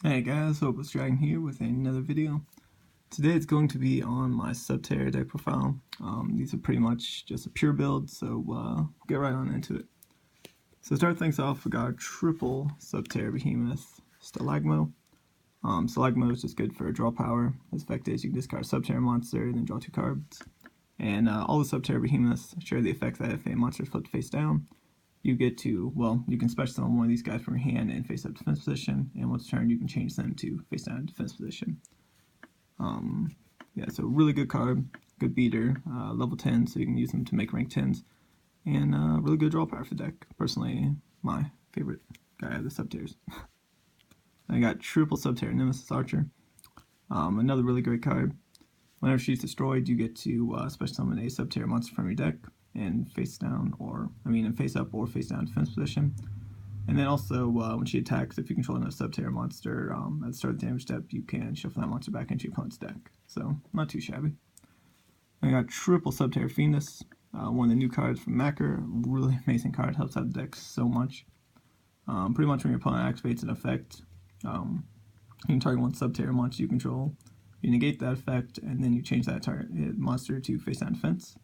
Hey guys, Hopelessdragon here with another video. Today it's going to be on my Subterror deck profile. These are pretty much just a pure build, so get right on into it. So to start things off, we got a triple Subterror Behemoth Stalagmo. Stalagmo is just good for draw power. Its effect is you can discard a Subterror monster and then draw 2 cards. And all the Subterror Behemoths share the effect that if a monster is flipped face down, you get to, well, you can special summon one of these guys from your hand and face up defense position, and once turn you can change them to face down defense position. Yeah, so really good card, good beater, level 10, so you can use them to make rank 10s, and really good draw power for the deck. Personally, my favorite guy out of the Subterrors. I got triple Subterror Nemesis Archer, another really great card. Whenever she's destroyed, you get to special summon a Subterror monster from your deck and face down, in face up or face down defense position. And then also, when she attacks, if you control another Subterror monster at the start of the damage step, you can shuffle that monster back into your opponent's deck. So, not too shabby. I got triple Subterror Fiendus, one of the new cards from Macker. Really amazing card, helps out the deck so much. Pretty much when your opponent activates an effect, you can target one Subterror monster you control. You negate that effect, and then you change that target monster to face down defense.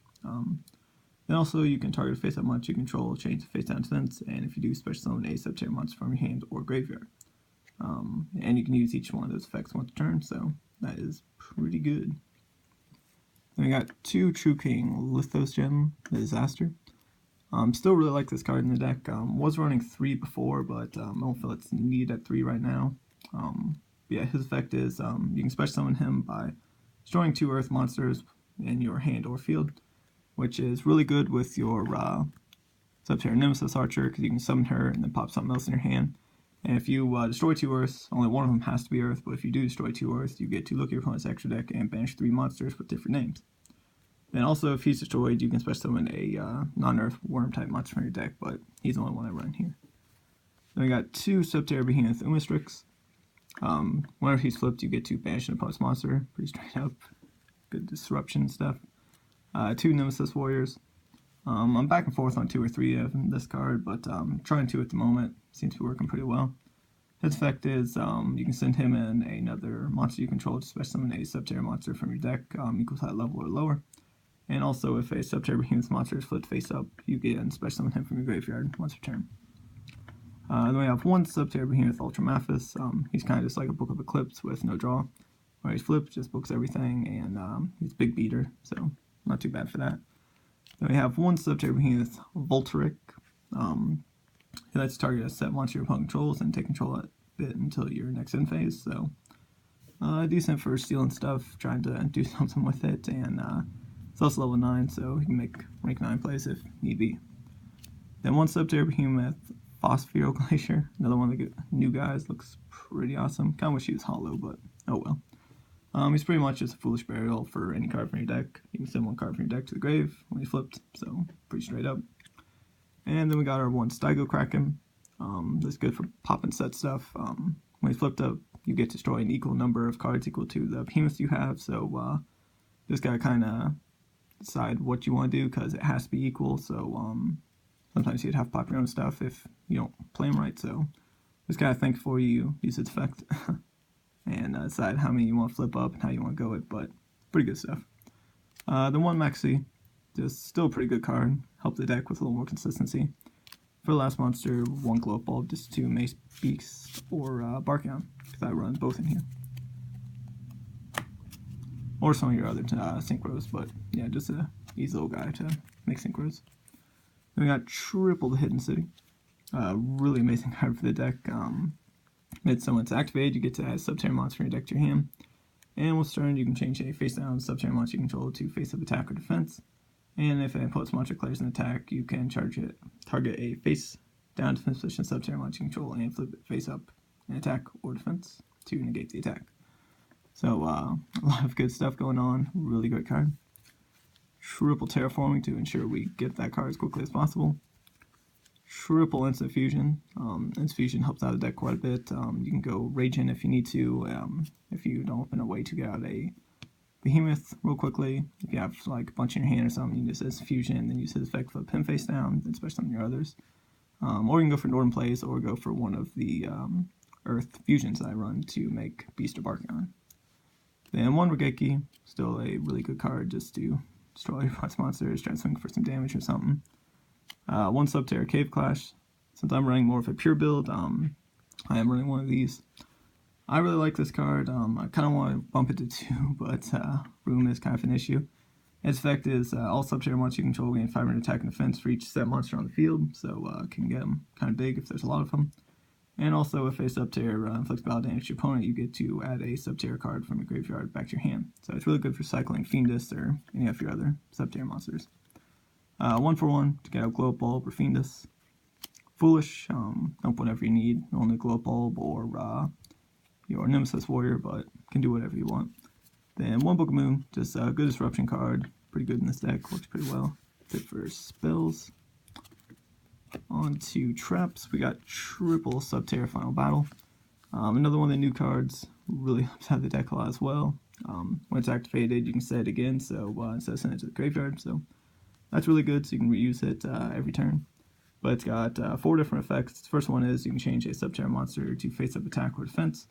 Then also you can target a face up monster you control, change to face down defense, and if you do, special summon a Subterror monster from your hand or graveyard. And you can use each one of those effects once a turn, so that is pretty good. Then we got 2 True King Lithos Gem, the Disaster. Still really like this card in the deck. Was running 3 before, but I don't feel it's needed at 3 right now. Yeah, his effect is you can special summon him by destroying 2 earth monsters in your hand or field, which is really good with your Subterror Nemesis Archer, because you can summon her and then pop something else in your hand. And if you destroy 2 earths, only one of them has to be earth, but if you do destroy 2 earths, you get to look at your opponent's extra deck and banish 3 monsters with different names. Then also, if he's destroyed, you can special summon a non-earth worm type monster from your deck, but he's the only one I run here. Then we got 2 Subterror Behemoth Umistrix. Whenever he's flipped, you get to banish an opponent's monster. Pretty straight up. Good disruption stuff. 2 Nemesis Warriors. I'm back and forth on 2 or 3 of this card, but I'm trying 2 at the moment. Seems to be working pretty well. His effect is you can send him and another monster you control to special summon a Subterror monster from your deck equal to that level or lower. And also, if a Subterror Behemoth monster is flipped face up, you can special summon him from your graveyard once per turn. Then we have 1 Subterror Behemoth Ultramathus. He's kind of just like a Book of Eclipse with no draw. Where he's flipped, just books everything, and he's a big beater, so not too bad for that. Then we have 1 Subterror Behemoth Volteric. He lets you target a set monster your opponent controls and take control of it until your next end phase, so decent for stealing stuff, trying to do something with it, and it's also level 9, so he can make rank 9 plays if need be. Then 1 Subterror Behemoth Phosphero Glacier, another one of the new guys, looks pretty awesome. Kind of wish he was hollow, but oh well. He's pretty much just a foolish burial for any card from your deck. You can send 1 card from your deck to the grave when he's flipped, so pretty straight up. And then we got our 1 Stygo Kraken. That's good for pop and set stuff. When he's flipped up, you get to destroy an equal number of cards equal to the behemoths you have, so just gotta kind of decide what you want to do, because it has to be equal, so sometimes you'd have to pop your own stuff if you don't play them right, so just gotta think before you use its effect. And decide how many you want to flip up and how you want to go it, but pretty good stuff. The 1 Maxi, just still a pretty good card, help the deck with a little more consistency. For the last monster, 1 Glow Up Bulb, just 2 Mace Beast or Barkion, because I run both in here. Or some of your other synchros, but yeah, just a easy little guy to make synchros. Then we got triple the Hidden City. Really amazing card for the deck. Mid-summon it's activated, you get to add a Subterror monster from your deck to your hand. And once turn, you can change a face-down Subterror monster you control to face-up attack or defense. And if an opponent's monster declares an attack, you can target a face-down defense position Subterror monster you control and flip it face-up an attack or defense to negate the attack. So, a lot of good stuff going on. Really great card. Triple Terraforming to ensure we get that card as quickly as possible. Triple Instant Fusion. Instant Fusion helps out the deck quite a bit. You can go Raging if you need to, if you don't open a way to get out a Behemoth real quickly. If you have like a bunch in your hand or something, you can just Instant Fusion and then use his effect, flip him face down, then special summon your others. Or you can go for Northern Plays or go for one of the Earth fusions I run to make Beast or Barkion. Then one Regeki, still a really good card just to destroy your opponent's monsters, try to swing for some damage or something. One Subterror Cave Clash. Since I'm running more of a pure build, I am running one of these. I really like this card. I kind of want to bump it to 2, but room is kind of an issue. Its effect is all Subterror monsters you control gain 500 attack and defense for each set monster on the field, so can get them kind of big if there's a lot of them. And also, if a Subterror inflicts battle damage to your opponent, you get to add a Subterror card from your graveyard back to your hand. So it's really good for cycling Fiendus or any of your other Subterror monsters. 1 for 1 to get out Glow Up Bulb or Fiendus. Foolish, dump whatever you need, only Glow Up Bulb or your Nemesis Warrior, but can do whatever you want. Then 1 Book of Moon, just a good disruption card, pretty good in this deck, works pretty well. Good for spells. On to traps, we got triple Subterror Final Battle. Another one of the new cards, really helps out the deck a lot as well. When it's activated, you can set it again, so instead of sending it to the graveyard, so that's really good, so you can reuse it every turn. But it's got 4 different effects. The first one is you can change a Subterror monster to face-up attack or defense.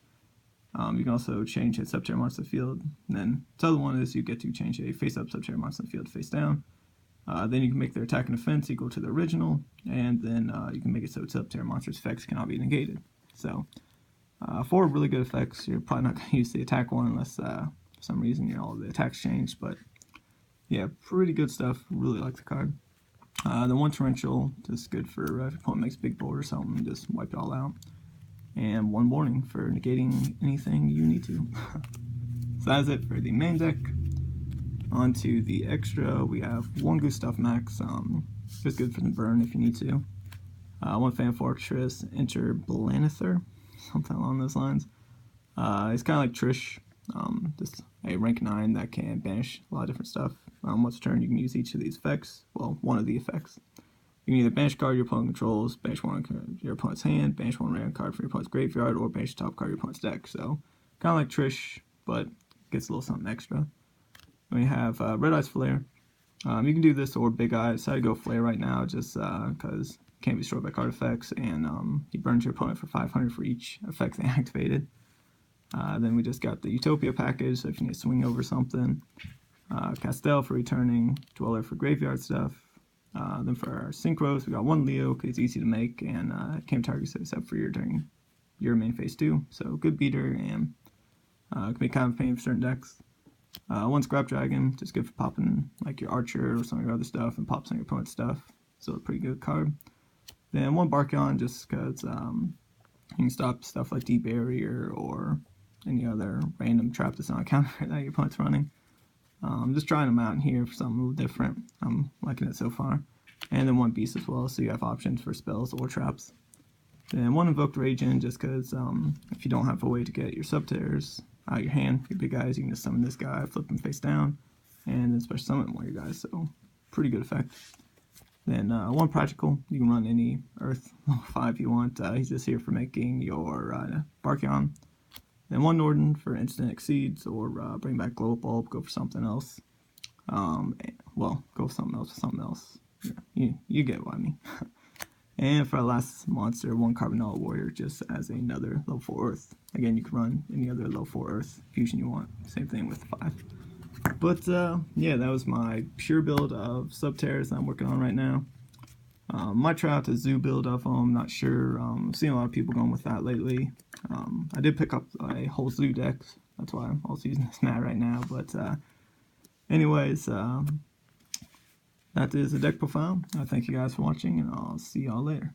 You can also change a Subterror monster field. And then the other one is you get to change a face-up Subterror monster field face down. Then you can make their attack and defense equal to the original, and then you can make it so Subterror monster's effects cannot be negated. So 4 really good effects. You're probably not going to use the attack one unless for some reason all the attacks change, but yeah, pretty good stuff. Really like the card. Then 1 Torrential, just good for if your opponent makes a big board or something, just wipe it all out. And 1 Warning for negating anything you need to. So that's it for the main deck. On to the extra, we have 1 Gustav Max, just good for the burn if you need to. 1 Fan Fortress, Enter Blanether, something along those lines. It's kind of like Trish, just a rank 9 that can banish a lot of different stuff. Once a turn, you can use each of these effects, well, one of the effects. You can either banish a card your opponent controls, banish one on your opponent's hand, banish 1 random card from your opponent's graveyard, or banish the top card of your opponent's deck. So, kind of like Trish, but gets a little something extra. Then we have Red Eyes Flare. You can do this or Big Eye. I decided to go Flare right now just because it can't be destroyed by card effects, and he burns your opponent for 500 for each effect they activated. Then we just got the Utopia package, so if you need to swing over something. Castel for returning, Dweller for graveyard stuff. Then for our Synchros, we got 1 Leo because it's easy to make and can't target except for during your main phase 2. So good beater and can be kind of a pain for certain decks. 1 Scrap Dragon, just good for popping like your Archer or some of your other stuff and pops on your opponent's stuff. So a pretty good card. Then 1 Barkion, just because you can stop stuff like Deep Barrier or any other random trap that's on a counter that your opponent's running. Just trying them out in here for something a little different. I'm liking it so far. And then 1 Beast as well, so you have options for spells or traps. Then 1 Invoked Raging, just because if you don't have a way to get your Subterrors out of your hand, your big guys, you can just summon this guy, flip him face down, and then special summon one of your guys, so pretty good effect. Then 1 Practical, you can run any Earth level 5 you want. He's just here for making your Barkion. Then 1 Norden for instant exceeds, or bring back Glow Up Bulb, go for something else. Well, go for something else. Yeah, you get what I mean. And for our last monster, 1 Carbonella Warrior, just as another level 4 Earth. Again, you can run any other level 4 Earth fusion you want. Same thing with 5. But yeah, that was my pure build of Subterrors that I'm working on right now. Might try out the Zoo build of them, not sure. I've seen a lot of people going with that lately. I did pick up a whole Zoo deck, that's why I'm also using this mat right now. But anyways, that is the deck profile. Thank you guys for watching, and I'll see y'all later.